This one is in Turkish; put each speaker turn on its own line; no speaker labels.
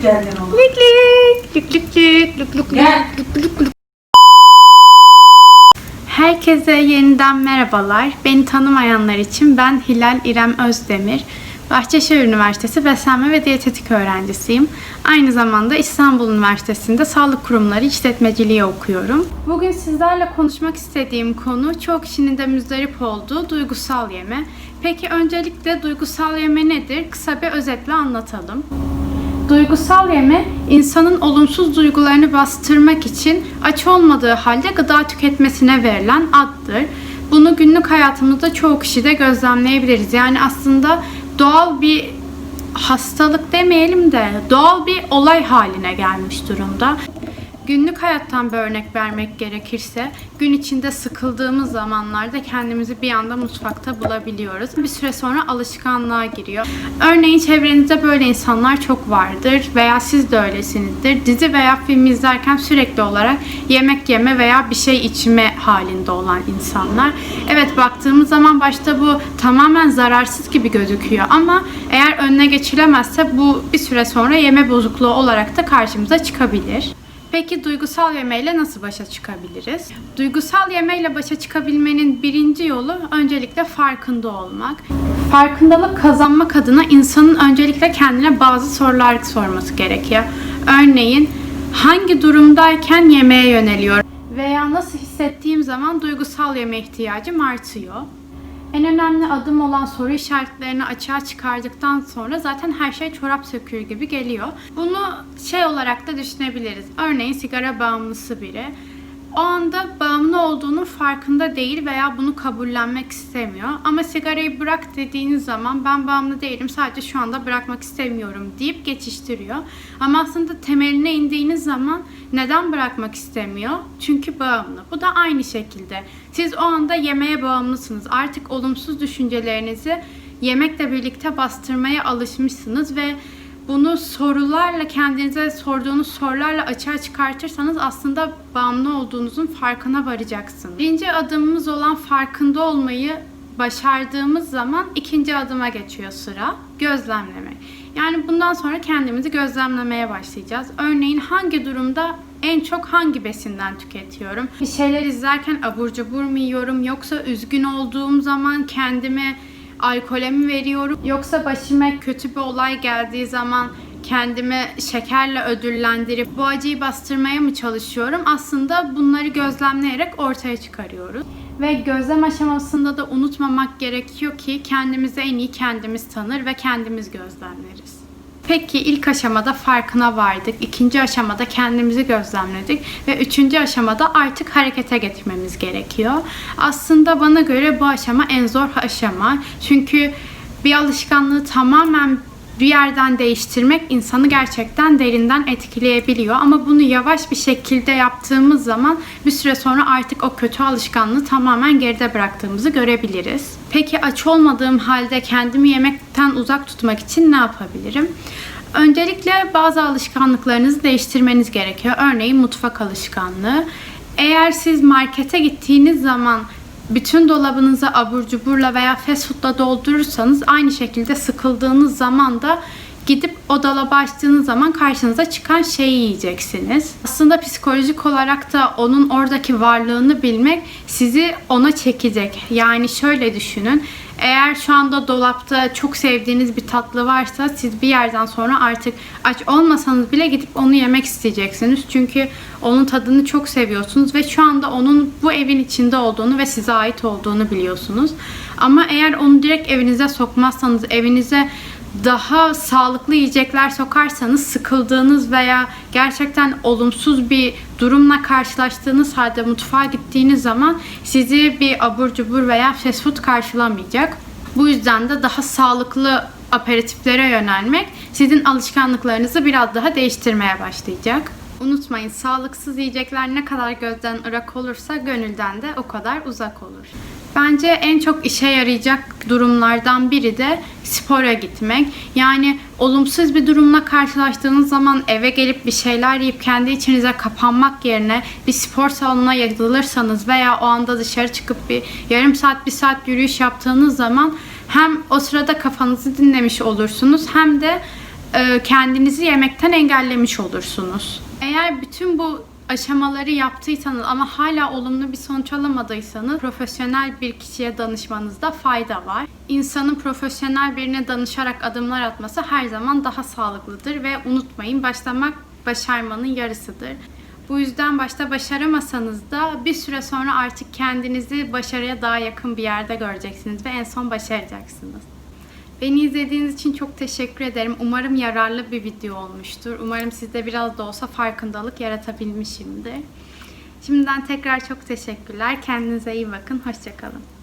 Geldin oğlum.
Lik lik, lik lik lik, lik lik
Gel.
lik lik lik. Herkese yeniden merhabalar. Beni tanımayanlar için ben Hilal İrem Özdemir. Bahçeşehir Üniversitesi Beslenme ve Diyetetik öğrencisiyim. Aynı zamanda İstanbul Üniversitesi'nde Sağlık Kurumları İşletmeciliği okuyorum. Bugün sizlerle konuşmak istediğim konu çok kişinin de müzdarip olduğu duygusal yeme. Peki öncelikle duygusal yeme nedir? Kısa bir özetle anlatalım. Duygusal yeme, insanın olumsuz duygularını bastırmak için aç olmadığı halde gıda tüketmesine verilen addır. Bunu günlük hayatımızda çoğu kişide gözlemleyebiliriz. Yani aslında doğal bir hastalık demeyelim de doğal bir olay haline gelmiş durumda. Günlük hayattan bir örnek vermek gerekirse, gün içinde sıkıldığımız zamanlarda kendimizi bir anda mutfakta bulabiliyoruz. Bir süre sonra alışkanlığa giriyor. Örneğin çevrenizde böyle insanlar çok vardır veya siz de öylesinizdir. Dizi veya film izlerken sürekli olarak yemek yeme veya bir şey içme halinde olan insanlar. Evet, baktığımız zaman başta bu tamamen zararsız gibi gözüküyor ama eğer önüne geçilemezse bu bir süre sonra yeme bozukluğu olarak da karşımıza çıkabilir. Peki duygusal yemeyle nasıl başa çıkabiliriz? Duygusal yemeyle başa çıkabilmenin birinci yolu öncelikle farkında olmak. Farkındalık kazanmak adına insanın öncelikle kendine bazı sorular sorması gerekiyor. Örneğin hangi durumdayken yemeğe yöneliyorum veya nasıl hissettiğim zaman duygusal yeme ihtiyacım artıyor. En önemli adım olan soru işaretlerini açığa çıkardıktan sonra zaten her şey çorap söküğü gibi geliyor. Bunu olarak da düşünebiliriz. Örneğin sigara bağımlısı biri o anda bağımlı olduğunun farkında değil veya bunu kabullenmek istemiyor. Ama sigarayı bırak dediğiniz zaman ben bağımlı değilim, sadece şu anda bırakmak istemiyorum deyip geçiştiriyor. Ama aslında temeline indiğiniz zaman neden bırakmak istemiyor? Çünkü bağımlı. Bu da aynı şekilde. Siz o anda yemeğe bağımlısınız. Artık olumsuz düşüncelerinizi yemekle birlikte bastırmaya alışmışsınız ve bunu sorularla, kendinize sorduğunuz sorularla açığa çıkartırsanız aslında bağımlı olduğunuzun farkına varacaksınız. Birinci adımımız olan farkında olmayı başardığımız zaman ikinci adıma geçiyor sıra. Gözlemleme. Yani bundan sonra kendimizi gözlemlemeye başlayacağız. Örneğin hangi durumda en çok hangi besinden tüketiyorum? Bir şeyler izlerken abur cubur mu yiyorum? Yoksa üzgün olduğum zaman kendime alkole mi veriyorum? Yoksa başıma kötü bir olay geldiği zaman kendimi şekerle ödüllendirip bu acıyı bastırmaya mı çalışıyorum? Aslında bunları gözlemleyerek ortaya çıkarıyoruz. Ve gözlem aşamasında da unutmamak gerekiyor ki kendimizi en iyi kendimiz tanır ve kendimiz gözlemleriz. Peki ilk aşamada farkına vardık, ikinci aşamada kendimizi gözlemledik ve üçüncü aşamada artık harekete geçmemiz gerekiyor. Aslında bana göre bu aşama en zor aşama. Çünkü bir alışkanlığı tamamen bir yerden değiştirmek insanı gerçekten derinden etkileyebiliyor. Ama bunu yavaş bir şekilde yaptığımız zaman bir süre sonra artık o kötü alışkanlığı tamamen geride bıraktığımızı görebiliriz. Peki aç olmadığım halde kendimi yemekten uzak tutmak için ne yapabilirim? Öncelikle bazı alışkanlıklarınızı değiştirmeniz gerekiyor. Örneğin mutfak alışkanlığı. Eğer siz markete gittiğiniz zaman bütün dolabınızı abur cuburla veya fast foodla doldurursanız aynı şekilde sıkıldığınız zaman da gidip o dolabı açtığınız zaman karşınıza çıkan şeyi yiyeceksiniz. Aslında psikolojik olarak da onun oradaki varlığını bilmek sizi ona çekecek. Yani şöyle düşünün. Eğer şu anda dolapta çok sevdiğiniz bir tatlı varsa siz bir yerden sonra artık aç olmasanız bile gidip onu yemek isteyeceksiniz. Çünkü onun tadını çok seviyorsunuz ve şu anda onun bu evin içinde olduğunu ve size ait olduğunu biliyorsunuz. Ama eğer onu direkt evinize sokmazsanız, evinize daha sağlıklı yiyecekler sokarsanız, sıkıldığınız veya gerçekten olumsuz bir durumla karşılaştığınız halde mutfağa gittiğiniz zaman sizi bir abur cubur veya fast food karşılamayacak. Bu yüzden de daha sağlıklı aperatiflere yönelmek sizin alışkanlıklarınızı biraz daha değiştirmeye başlayacak. Unutmayın, sağlıksız yiyecekler ne kadar gözden ırak olursa gönülden de o kadar uzak olur. Bence en çok işe yarayacak durumlardan biri de spora gitmek. Yani olumsuz bir durumla karşılaştığınız zaman eve gelip bir şeyler yiyip kendi içinize kapanmak yerine bir spor salonuna yazılırsanız veya o anda dışarı çıkıp bir yarım saat, bir saat yürüyüş yaptığınız zaman hem o sırada kafanızı dinlemiş olursunuz hem de kendinizi yemekten engellemiş olursunuz. Eğer bütün bu aşamaları yaptıysanız ama hala olumlu bir sonuç alamadıysanız profesyonel bir kişiye danışmanızda fayda var. İnsanın profesyonel birine danışarak adımlar atması her zaman daha sağlıklıdır ve unutmayın, başlamak başarmanın yarısıdır. Bu yüzden başta başaramasanız da bir süre sonra artık kendinizi başarıya daha yakın bir yerde göreceksiniz ve en son başaracaksınız. Beni izlediğiniz için çok teşekkür ederim. Umarım yararlı bir video olmuştur. Umarım sizde biraz da olsa farkındalık yaratabilmişimdir. Şimdiden tekrar çok teşekkürler. Kendinize iyi bakın. Hoşça kalın.